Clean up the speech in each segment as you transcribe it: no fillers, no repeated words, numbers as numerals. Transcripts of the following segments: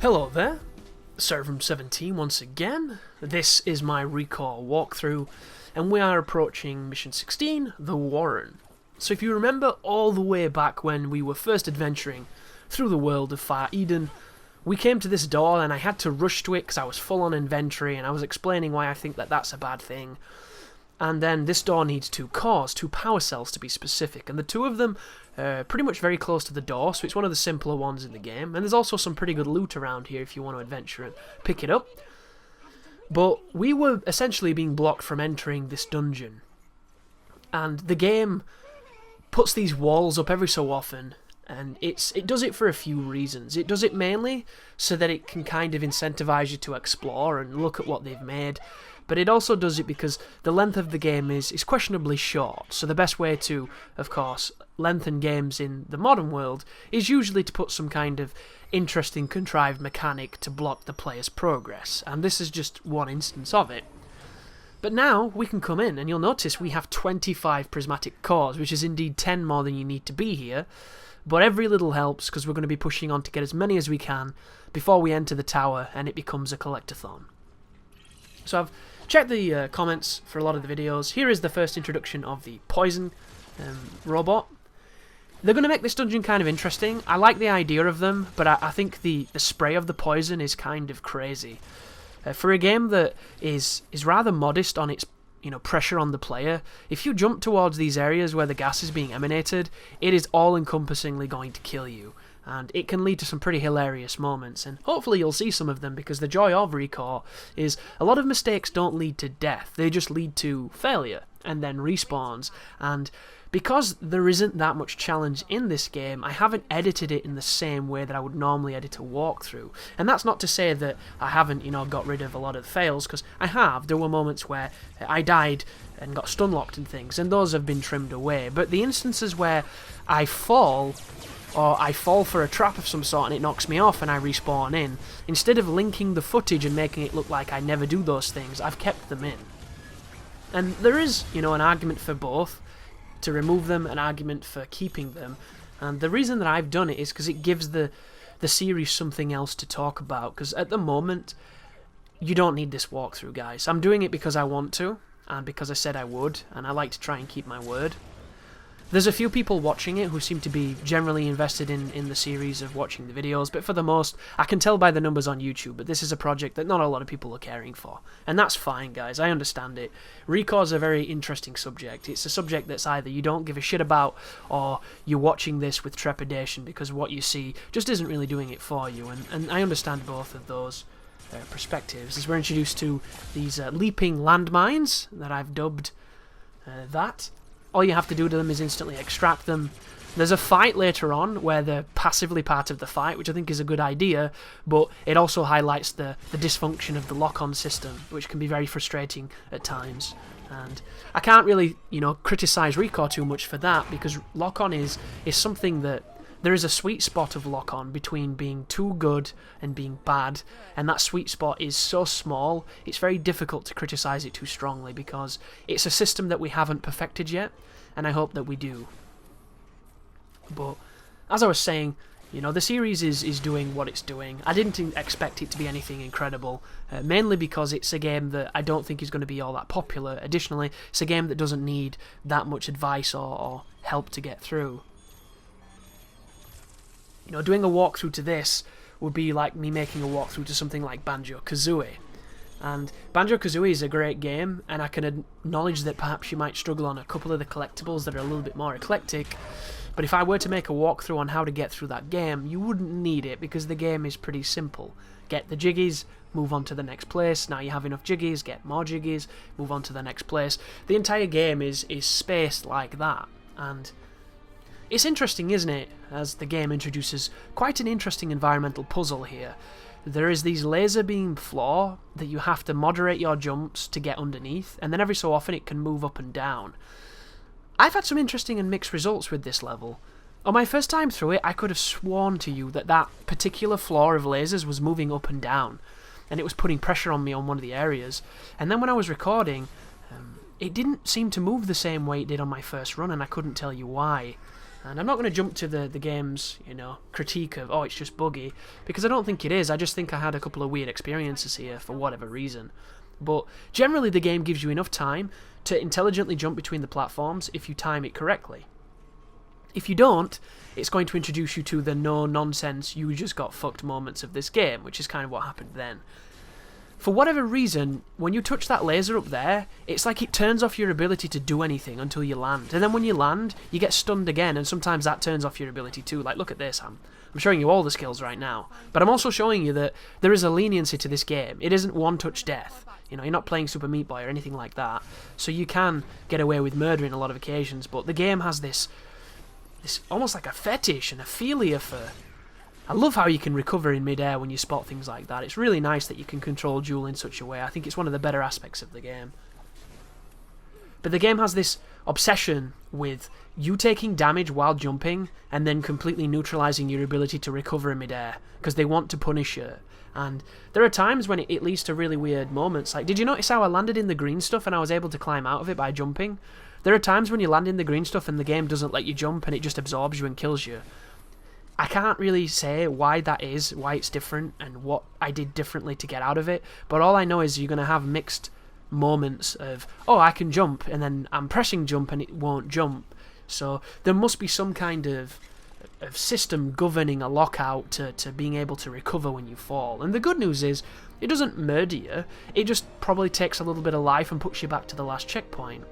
Hello there, Servum17 once again. This is my ReCore walkthrough, and we are approaching Mission 16, The Warren. So if you remember all the way back when we were first adventuring through the world of Far Eden, we came to this door and I had to rush to it because I was full on inventory and I was explaining why I think that that's a bad thing. And then this door needs two cores, two power cells to be specific, and the two of them are pretty much very close to the door, so it's one of the simpler ones in the game. And there's also some pretty good loot around here if you want to adventure and pick it up. But we were essentially being blocked from entering this dungeon. And the game puts these walls up every so often, and it does it for a few reasons. It does it mainly so that it can kind of incentivize you to explore and look at what they've made. But it also does it because the length of the game is questionably short. So the best way to, of course, lengthen games in the modern world is usually to put some kind of interesting contrived mechanic to block the player's progress. And this is just one instance of it. But now we can come in and you'll notice we have 25 prismatic cores, which is indeed 10 more than you need to be here. But every little helps because we're going to be pushing on to get as many as we can before we enter the tower and it becomes a collectathon. So I've checked the comments for a lot of the videos. Here is the first introduction of the poison robot. They're going to make this dungeon kind of interesting. I like the idea of them, but I think the spray of the poison is kind of crazy. For a game that is rather modest on its pressure on the player, if you jump towards these areas where the gas is being emanated, it is all-encompassingly going to kill you. And it can lead to some pretty hilarious moments, and hopefully you'll see some of them, because the joy of ReCore is a lot of mistakes don't lead to death, they just lead to failure, and then respawns. And because there isn't that much challenge in this game, I haven't edited it in the same way that I would normally edit a walkthrough. And that's not to say that I haven't, got rid of a lot of fails, because I have. There were moments where I died and got stun-locked and things, and those have been trimmed away. But the instances where I fall, or I fall for a trap of some sort and it knocks me off and I respawn in, instead of linking the footage and making it look like I never do those things, I've kept them in. And there is, an argument for both, to remove them, an argument for keeping them. And the reason that I've done it is because it gives the series something else to talk about, because at the moment, you don't need this walkthrough, guys. I'm doing it because I want to, and because I said I would, and I like to try and keep my word. There's a few people watching it who seem to be generally invested in the series of watching the videos, but for the most, I can tell by the numbers on YouTube, but this is a project that not a lot of people are caring for. And that's fine, guys, I understand it. ReCore's a very interesting subject. It's a subject that's either you don't give a shit about, or you're watching this with trepidation because what you see just isn't really doing it for you, and I understand both of those perspectives, as we're introduced to these leaping landmines that I've dubbed that. All you have to do to them is instantly extract them. There's a fight later on where they're passively part of the fight, which I think is a good idea, but it also highlights the dysfunction of the lock-on system, which can be very frustrating at times. And I can't really, criticise ReCore too much for that, because lock-on is something that there is a sweet spot of lock-on between being too good and being bad, and that sweet spot is so small, it's very difficult to criticise it too strongly, because it's a system that we haven't perfected yet, and I hope that we do. But, as I was saying, the series is doing what it's doing. I didn't expect it to be anything incredible, mainly because it's a game that I don't think is going to be all that popular. Additionally, it's a game that doesn't need that much advice or help to get through. Doing a walkthrough to this would be like me making a walkthrough to something like Banjo-Kazooie. And Banjo-Kazooie is a great game, and I can acknowledge that perhaps you might struggle on a couple of the collectibles that are a little bit more eclectic, but if I were to make a walkthrough on how to get through that game, you wouldn't need it, because the game is pretty simple. Get the jiggies, move on to the next place, now you have enough jiggies, get more jiggies, move on to the next place. The entire game is spaced like that, and it's interesting, isn't it, as the game introduces quite an interesting environmental puzzle here. There is these laser beam floor that you have to moderate your jumps to get underneath, and then every so often it can move up and down. I've had some interesting and mixed results with this level. On my first time through it, I could have sworn to you that particular floor of lasers was moving up and down, and it was putting pressure on me on one of the areas. And then when I was recording, it didn't seem to move the same way it did on my first run, and I couldn't tell you why. And I'm not going to jump to the game's, critique of, oh, it's just buggy, because I don't think it is. I just think I had a couple of weird experiences here for whatever reason. But generally the game gives you enough time to intelligently jump between the platforms if you time it correctly. If you don't, it's going to introduce you to the no-nonsense, you just got fucked moments of this game, which is kind of what happened then. For whatever reason, when you touch that laser up there, it's like it turns off your ability to do anything until you land. And then when you land, you get stunned again, and sometimes that turns off your ability too. Like, look at this, I'm showing you all the skills right now. But I'm also showing you that there is a leniency to this game. It isn't one-touch death. You're not playing Super Meat Boy or anything like that. So you can get away with murder in a lot of occasions, but the game has this almost like a fetish and a philia for... I love how you can recover in midair when you spot things like that. It's really nice that you can control Jewel in such a way. I think it's one of the better aspects of the game. But the game has this obsession with you taking damage while jumping and then completely neutralizing your ability to recover in midair, because they want to punish you. And there are times when it leads to really weird moments. Like, did you notice how I landed in the green stuff and I was able to climb out of it by jumping? There are times when you land in the green stuff and the game doesn't let you jump and it just absorbs you and kills you. I can't really say why that is, why it's different, and what I did differently to get out of it, but all I know is you're going to have mixed moments of, oh, I can jump, and then I'm pressing jump and it won't jump. So there must be some kind of system governing a lockout to being able to recover when you fall. And the good news is, it doesn't murder you, it just probably takes a little bit of life and puts you back to the last checkpoint.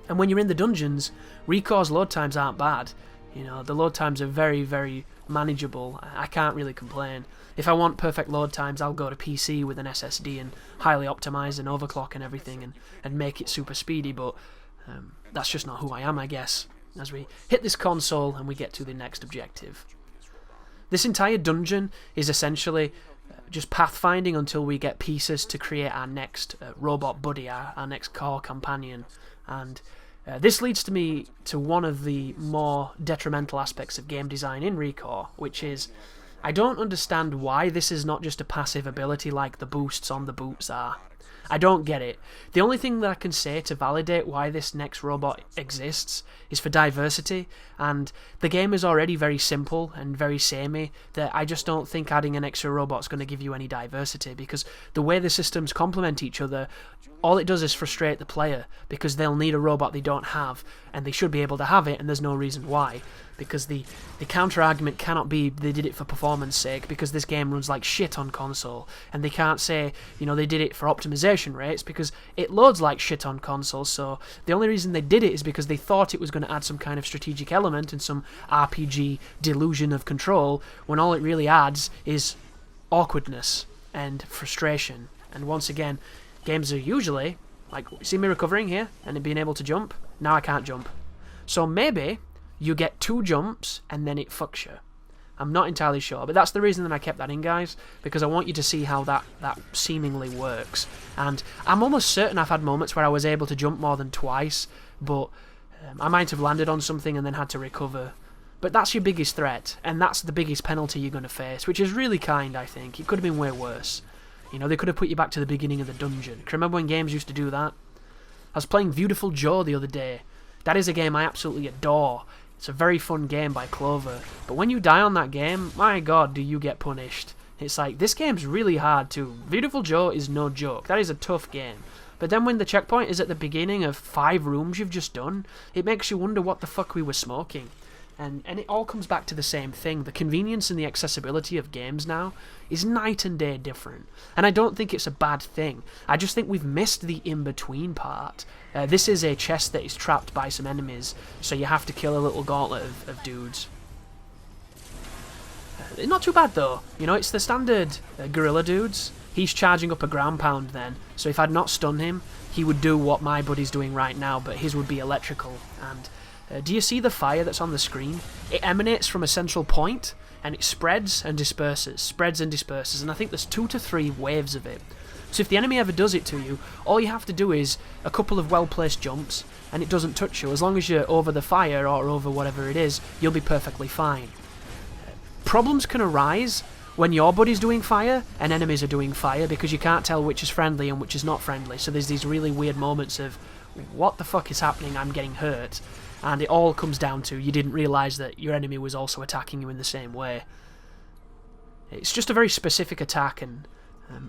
And when you're in the dungeons, ReCore's load times aren't bad. The load times are very, very manageable. I can't really complain. If I want perfect load times, I'll go to PC with an SSD and highly optimize and overclock and everything and make it super speedy, but that's just not who I am, I guess, as we hit this console and we get to the next objective. This entire dungeon is essentially just pathfinding until we get pieces to create our next robot buddy, our next core companion, and this leads me to one of the more detrimental aspects of game design in ReCore, which is, I don't understand why this is not just a passive ability like the boosts on the boots are. I don't get it. The only thing that I can say to validate why this next robot exists is for diversity, and the game is already very simple and very samey, that I just don't think adding an extra robot is going to give you any diversity, because the way the systems complement each other, all it does is frustrate the player, because they'll need a robot they don't have, and they should be able to have it, and there's no reason why. Because the counter-argument cannot be they did it for performance sake, because this game runs like shit on console, and they can't say, they did it for optimization rates, because it loads like shit on console, so the only reason they did it is because they thought it was going to add some kind of strategic element and some RPG delusion of control, when all it really adds is awkwardness and frustration. And once again, games are usually, like, see me recovering here, and being able to jump? Now I can't jump. So maybe you get 2 jumps and then it fucks you. I'm not entirely sure, but that's the reason that I kept that in, guys, because I want you to see how that seemingly works. And I'm almost certain I've had moments where I was able to jump more than twice, but I might have landed on something and then had to recover. But that's your biggest threat, and that's the biggest penalty you're going to face, which is really kind, I think. It could have been way worse. They could have put you back to the beginning of the dungeon. Can you remember when games used to do that? I was playing Beautiful Joe the other day. That is a game I absolutely adore. It's a very fun game by Clover, but when you die on that game, my god, do you get punished. It's like, this game's really hard too. Beautiful Joe is no joke. That is a tough game. But then when the checkpoint is at the beginning of 5 rooms you've just done, it makes you wonder what the fuck we were smoking. And it all comes back to the same thing. The convenience and the accessibility of games now is night and day different. And I don't think it's a bad thing. I just think we've missed the in-between part. This is a chest that is trapped by some enemies, so you have to kill a little gauntlet of dudes. Not too bad though. It's the standard gorilla dudes. He's charging up a ground pound then, so if I'd not stunned him, he would do what my buddy's doing right now, but his would be electrical. And do you see the fire that's on the screen? It emanates from a central point, and it spreads and disperses, and I think there's 2 to 3 waves of it. So if the enemy ever does it to you, all you have to do is a couple of well-placed jumps, and it doesn't touch you. As long as you're over the fire or over whatever it is, you'll be perfectly fine. Problems can arise when your buddy's doing fire and enemies are doing fire, because you can't tell which is friendly and which is not friendly. So there's these really weird moments of, what the fuck is happening? I'm getting hurt. and it all comes down to you didn't realise that your enemy was also attacking you in the same way. It's just a very specific attack, and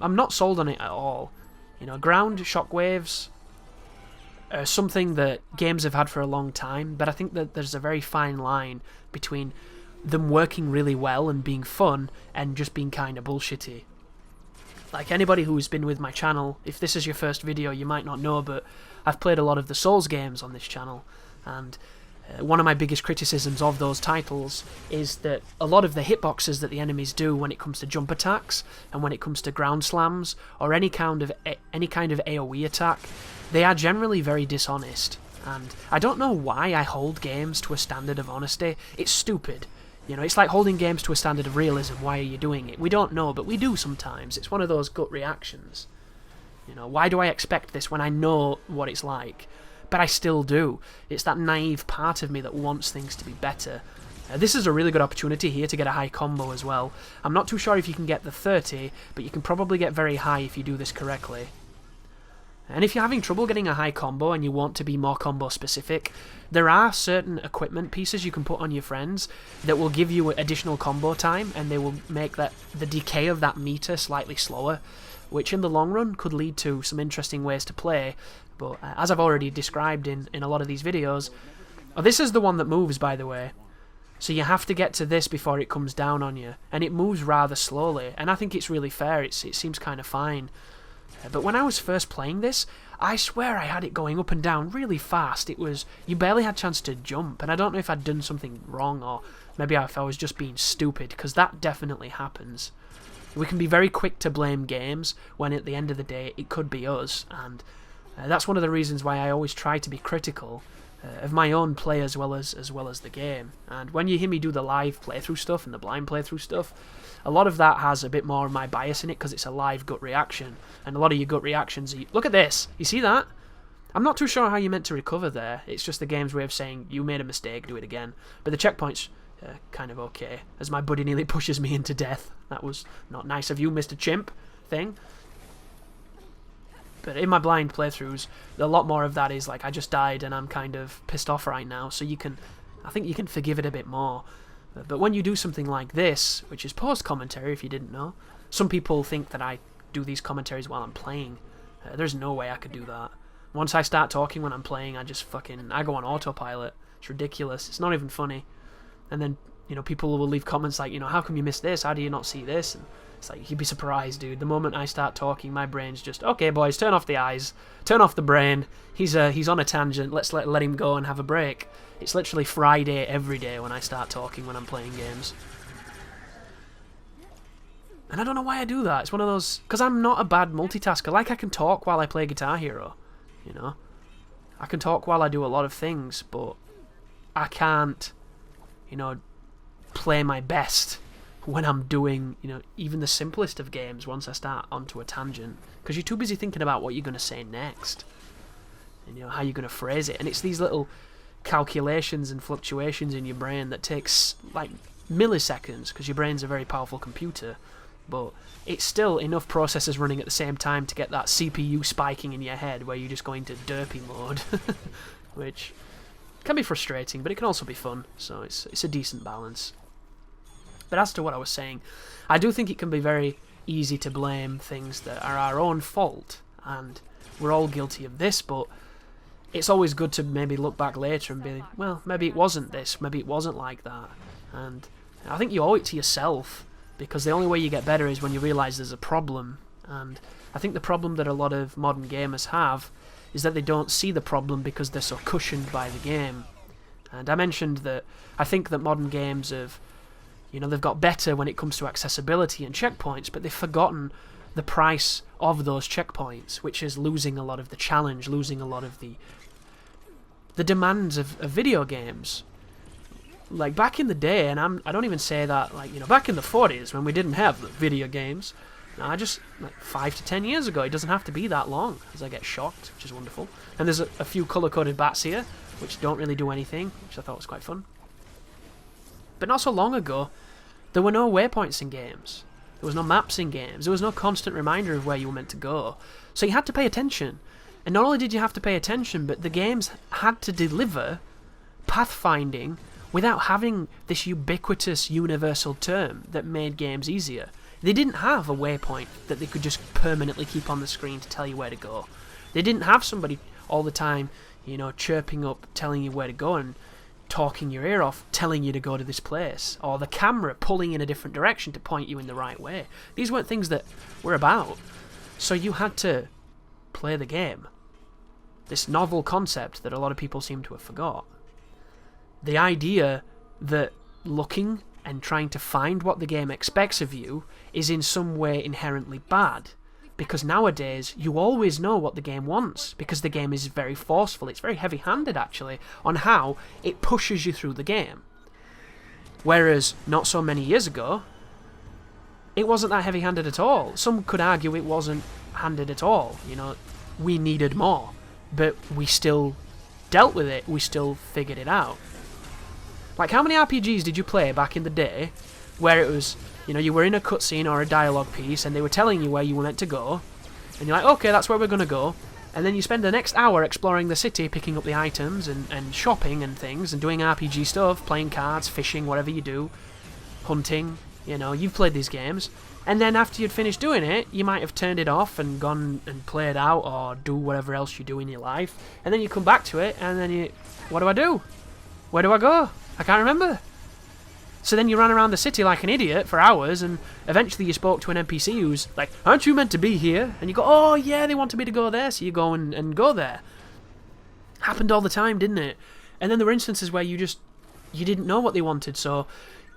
I'm not sold on it at all. You know, ground shockwaves are something that games have had for a long time, but I think that there's a very fine line between them working really well and being fun and just being kind of bullshitty. Like, anybody who's been with my channel, if this is your first video, you might not know, but I've played a lot of the Souls games on this channel, and one of my biggest criticisms of those titles is that a lot of the hitboxes that the enemies do when it comes to jump attacks and when it comes to ground slams or any kind of AoE attack, they are generally very dishonest. And I don't know why I hold games to a standard of honesty. It's stupid. You know, it's like holding games to a standard of realism. Why are you doing it? We don't know, but we do sometimes. It's one of those gut reactions. You know, why do I expect this when I know what it's like? But I still do. It's that naive part of me that wants things to be better. This is a really good opportunity here to get a high combo as well. I'm not too sure if you can get the 30, but you can probably get very high if you do this correctly. And if you're having trouble getting a high combo and you want to be more combo specific, there are certain equipment pieces you can put on your friends that will give you additional combo time, and they will make the decay of that meter slightly slower, which in the long run could lead to some interesting ways to play. But as I've already described in a lot of these videos, this is the one that moves, by the way. So you have to get to this before it comes down on you, and it moves rather slowly, and I think it's really fair. It seems kind of fine. But when I was first playing this, I swear I had it going up and down really fast. You barely had a chance to jump, and I don't know if I'd done something wrong or maybe if I was just being stupid, because that definitely happens. We can be very quick to blame games when at the end of the day it could be us, and that's one of the reasons why I always try to be critical of my own play as well as the game. And when you hear me do the live playthrough stuff and the blind playthrough stuff, a lot of that has a bit more of my bias in it because it's a live gut reaction, and a lot of your gut reactions are, look at this, you see that? I'm not too sure how you're meant to recover there. It's just the game's way of saying you made a mistake, do it again. But the checkpoint's kind of okay, as my buddy nearly pushes me into death. That was not nice of you, Mr. Chimp thing. But in my blind playthroughs, a lot more of that is like, I just died and I'm kind of pissed off right now, so I think you can forgive it a bit more. But when you do something like this, which is post-commentary if you didn't know, some people think that I do these commentaries while I'm playing. There's no way I could do that. Once I start talking when I'm playing, I go on autopilot. It's ridiculous. It's not even funny. And then, you know, people will leave comments like, you know, how come you missed this? How do you not see this? And it's like, you'd be surprised, dude. The moment I start talking, my brain's just, okay, boys, turn off the eyes, turn off the brain. He's on a tangent. Let's let him go and have a break. It's literally Friday every day when I start talking when I'm playing games. And I don't know why I do that. It's one of those, because I'm not a bad multitasker. Like, I can talk while I play Guitar Hero, you know. I can talk while I do a lot of things, but I can't, you know, play my best when I'm doing, you know, even the simplest of games once I start onto a tangent, because you're too busy thinking about what you're going to say next, and, you know, how you're going to phrase it. And it's these little calculations and fluctuations in your brain that takes like milliseconds, because your brain's a very powerful computer, but it's still enough processors running at the same time to get that CPU spiking in your head where you just go into derpy mode, which can be frustrating, but it can also be fun, so it's a decent balance. But as to what I was saying, I do think it can be very easy to blame things that are our own fault, and we're all guilty of this, but it's always good to maybe look back later and be, well, maybe it wasn't this, maybe it wasn't like that. And I think you owe it to yourself, because the only way you get better is when you realise there's a problem. And I think the problem that a lot of modern gamers have is that they don't see the problem because they're so cushioned by the game. And I mentioned that I think that modern games have, you know, they've got better when it comes to accessibility and checkpoints, but they've forgotten the price of those checkpoints, which is losing a lot of the challenge, losing a lot of the demands of video games. Like, back in the day, and I don't even say that, like, you know, back in the 40s when we didn't have video games, I just, like, 5 to 10 years ago, it doesn't have to be that long, as I get shocked, which is wonderful. And there's a few colour-coded bats here, which don't really do anything, which I thought was quite fun. But not so long ago, there were no waypoints in games. There was no maps in games. There was no constant reminder of where you were meant to go. So you had to pay attention. And not only did you have to pay attention, but the games had to deliver pathfinding without having this ubiquitous universal term that made games easier. They didn't have a waypoint that they could just permanently keep on the screen to tell you where to go. They didn't have somebody all the time, chirping up, telling you where to go and talking your ear off, telling you to go to this place, or the camera pulling in a different direction to point you in the right way. These weren't things that were about, so you had to play the game. This novel concept that a lot of people seem to have forgot. The idea that looking and trying to find what the game expects of you is in some way inherently bad. Because nowadays, you always know what the game wants, because the game is very forceful. It's very heavy-handed, actually, on how it pushes you through the game. Whereas, not so many years ago, it wasn't that heavy-handed at all. Some could argue it wasn't handed at all. We needed more. But we still dealt with it. We still figured it out. Like, how many RPGs did you play back in the day where it was, you were in a cutscene or a dialogue piece and they were telling you where you were meant to go, and you're like, okay, that's where we're going to go, and then you spend the next hour exploring the city, picking up the items and shopping and things and doing RPG stuff, playing cards, fishing, whatever you do, hunting, you've played these games, and then after you'd finished doing it, you might have turned it off and gone and played out or do whatever else you do in your life, and then you come back to it and then what do I do? Where do I go? I can't remember. So then you ran around the city like an idiot for hours, and eventually you spoke to an NPC who's like, aren't you meant to be here? And you go, oh yeah, they wanted me to go there, so you go and go there. Happened all the time, didn't it? And then there were instances where you didn't know what they wanted, so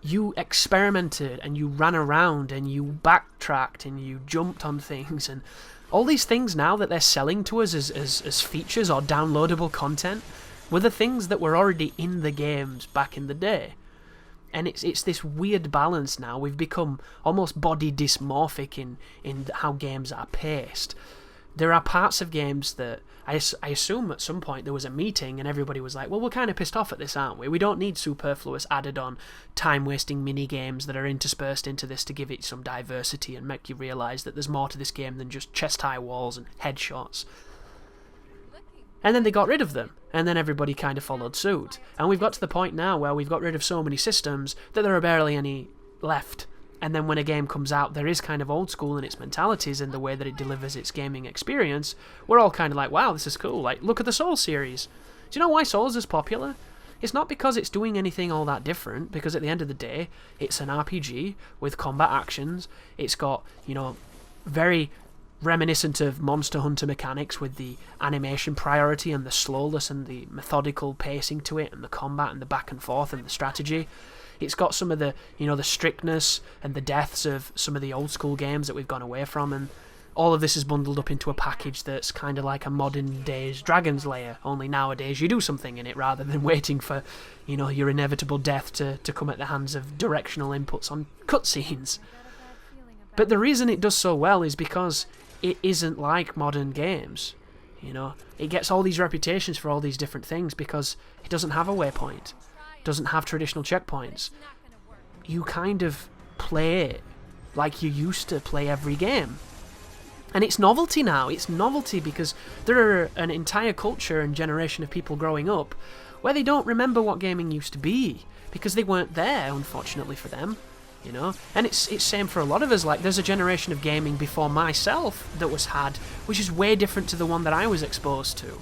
you experimented, and you ran around, and you backtracked, and you jumped on things, and all these things now that they're selling to us as features or downloadable content were the things that were already in the games back in the day. And it's this weird balance now. We've become almost body dysmorphic in how games are paced. There are parts of games that I assume at some point there was a meeting and everybody was like, well, we're kind of pissed off at this, aren't we? We don't need superfluous added on time-wasting mini-games that are interspersed into this to give it some diversity and make you realise that there's more to this game than just chest-high walls and headshots. And then they got rid of them, and then everybody kind of followed suit. And we've got to the point now where we've got rid of so many systems that there are barely any left. And then when a game comes out, there is kind of old school in its mentalities and the way that it delivers its gaming experience. We're all kind of like, wow, this is cool. Like, look at the Souls series. Do you know why Souls is popular? It's not because it's doing anything all that different, because at the end of the day, it's an RPG with combat actions. It's got, very reminiscent of Monster Hunter mechanics with the animation priority and the slowness and the methodical pacing to it and the combat and the back and forth and the strategy. It's got some of the, the strictness and the deaths of some of the old school games that we've gone away from, and all of this is bundled up into a package that's kind of like a modern day's Dragon's Lair, only nowadays you do something in it rather than waiting for, your inevitable death to come at the hands of directional inputs on cutscenes. But the reason it does so well is because it isn't like modern games. It gets all these reputations for all these different things because it doesn't have a waypoint, doesn't have traditional checkpoints. You kind of play it like you used to play every game. And it's novelty now. It's novelty because there are an entire culture and generation of people growing up where they don't remember what gaming used to be because they weren't there, unfortunately for them. And it's same for a lot of us. Like, there's a generation of gaming before myself that was had, which is way different to the one that I was exposed to.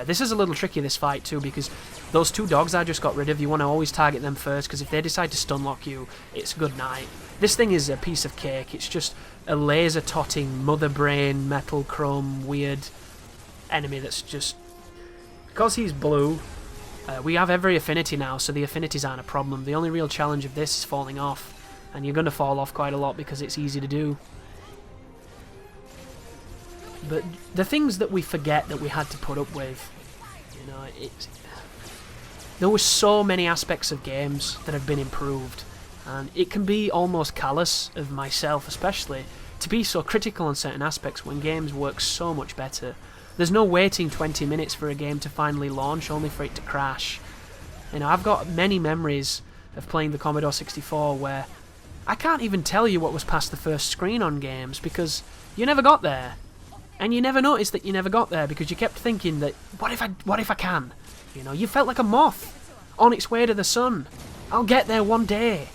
This is a little tricky, this fight too, because those two dogs I just got rid of, you want to always target them first, because if they decide to stun lock you, it's good night. This thing is a piece of cake. It's just a laser-totting, mother brain, metal chrome, weird enemy that's just... Because he's blue, we have every affinity now, so the affinities aren't a problem. The only real challenge of this is falling off. And you're going to fall off quite a lot because it's easy to do. But the things that we forget that we had to put up with, there were so many aspects of games that have been improved. And it can be almost callous of myself especially to be so critical on certain aspects when games work so much better. There's no waiting 20 minutes for a game to finally launch only for it to crash. I've got many memories of playing the Commodore 64 where I can't even tell you what was past the first screen on games because you never got there. And you never noticed that you never got there because you kept thinking that, what if I can? You felt like a moth. on its way to the sun. I'll get there one day.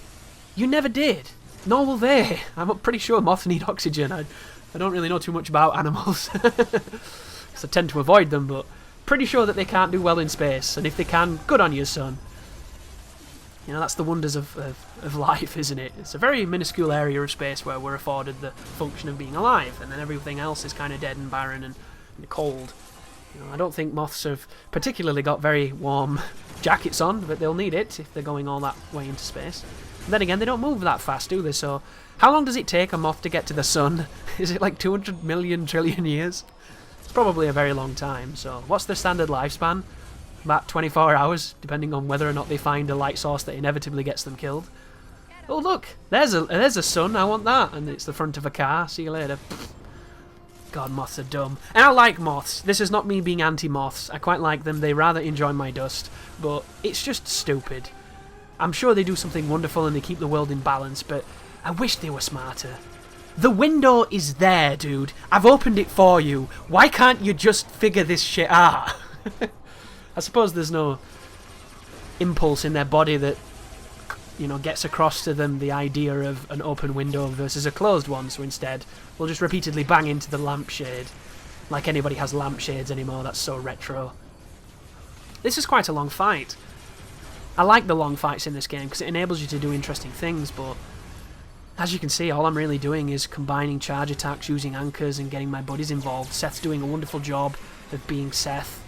You never did. Nor will they. I'm pretty sure moths need oxygen. I don't really know too much about animals. So I tend to avoid them, but pretty sure that they can't do well in space. And if they can, good on you, son. You know, that's the wonders of life, isn't it? It's a very minuscule area of space where we're afforded the function of being alive, and then everything else is kind of dead and barren and cold. You know, I don't think moths have particularly got very warm jackets on, but they'll need it if they're going all that way into space. And then again, they don't move that fast, do they? So how long does it take a moth to get to the sun? Is it like 200 million trillion years? It's probably a very long time. So what's their standard lifespan? About 24 hours, depending on whether or not they find a light source that inevitably gets them killed. Oh look, there's a sun, I want that. And it's the front of a car, see you later. God, moths are dumb. And I like moths. This is not me being anti-moths. I quite like them, they rather enjoy my dust. But it's just stupid. I'm sure they do something wonderful and they keep the world in balance, but I wish they were smarter. The window is there, dude. I've opened it for you. Why can't you just figure this shit out? I suppose there's no impulse in their body that, you know, gets across to them the idea of an open window versus a closed one, so instead we'll just repeatedly bang into the lampshade. Like anybody has lampshades anymore, that's so retro. This is quite a long fight. I like the long fights in this game because it enables you to do interesting things, but as you can see, all I'm really doing is combining charge attacks, using anchors, and getting my buddies involved. Seth's doing a wonderful job of being Seth.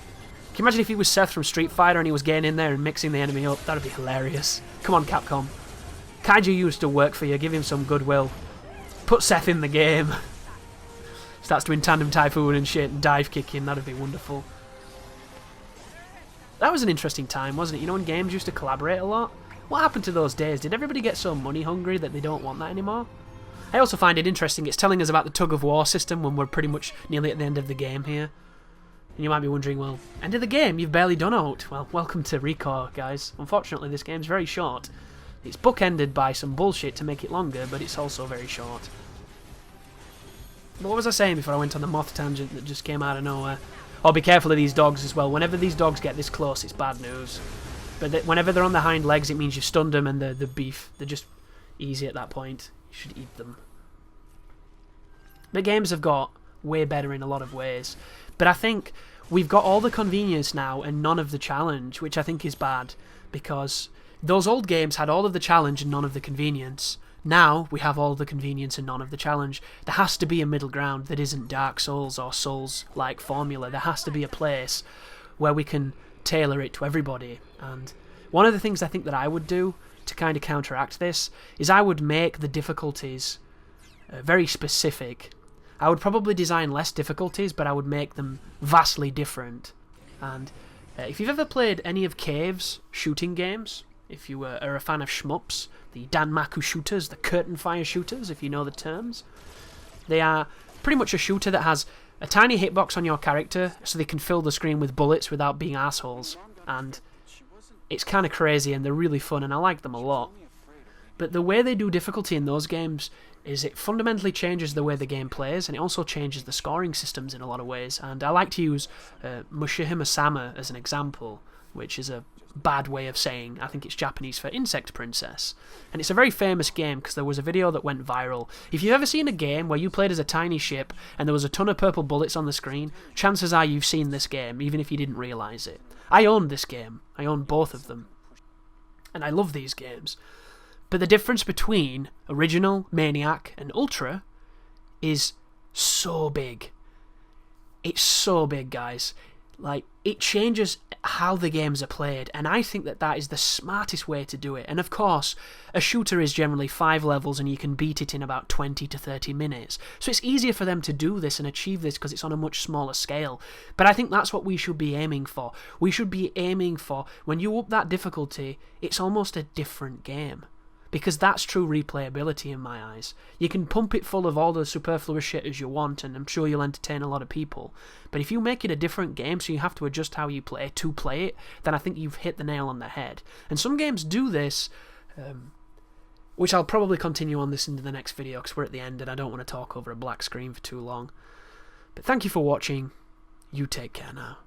Can you imagine if he was Seth from Street Fighter and he was getting in there and mixing the enemy up? That'd be hilarious. Come on, Capcom. Kaiju used to work for you. Give him some goodwill. Put Seth in the game. Starts doing tandem typhoon and shit and dive kicking. That'd be wonderful. That was an interesting time, wasn't it? You know when games used to collaborate a lot? What happened to those days? Did everybody get so money hungry that they don't want that anymore? I also find it interesting. It's telling us about the tug-of-war system when we're pretty much nearly at the end of the game here. And you might be wondering, well, end of the game? You've barely done out. Well, welcome to ReCore, guys. Unfortunately, this game's very short. It's bookended by some bullshit to make it longer, but it's also very short. But what was I saying before I went on the moth tangent that just came out of nowhere? Oh, be careful of these dogs as well. Whenever these dogs get this close, it's bad news. But whenever they're on their hind legs, it means you've stunned them and the beef. They're just easy at that point. You should eat them. The games have got way better in a lot of ways. But I think we've got all the convenience now and none of the challenge, which I think is bad. Because those old games had all of the challenge and none of the convenience. Now we have all the convenience and none of the challenge. There has to be a middle ground that isn't Dark Souls or Souls-like formula. There has to be a place where we can tailor it to everybody. And one of the things I think that I would do to kind of counteract this is I would make the difficulties very specific. I would probably design less difficulties, but I would make them vastly different. And if you've ever played any of Cave's shooting games, if you are a fan of shmups, the Danmaku shooters, the curtain fire shooters, if you know the terms, they are pretty much a shooter that has a tiny hitbox on your character so they can fill the screen with bullets without being assholes. And it's kind of crazy and they're really fun and I like them a lot. But the way they do difficulty in those games is it fundamentally changes the way the game plays and it also changes the scoring systems in a lot of ways. And I like to use Mushihime-sama as an example, which is a bad way of saying, I think it's Japanese for insect princess. And it's a very famous game because there was a video that went viral. If you've ever seen a game where you played as a tiny ship and there was a ton of purple bullets on the screen, chances are you've seen this game, even if you didn't realise it. I own this game. I own both of them. And I love these games. But the difference between Original, Maniac, and Ultra is so big. It's so big, guys. Like, it changes how the games are played, and I think that that is the smartest way to do it. And of course, a shooter is generally 5 levels and you can beat it in about 20 to 30 minutes. So it's easier for them to do this and achieve this because it's on a much smaller scale. But I think that's what we should be aiming for. We should be aiming for, when you up that difficulty, it's almost a different game. Because that's true replayability in my eyes. You can pump it full of all the superfluous shit as you want, and I'm sure you'll entertain a lot of people. But if you make it a different game, so you have to adjust how you play to play it, then I think you've hit the nail on the head. And some games do this, which I'll probably continue on this into the next video, because we're at the end and I don't want to talk over a black screen for too long. But thank you for watching. You take care now.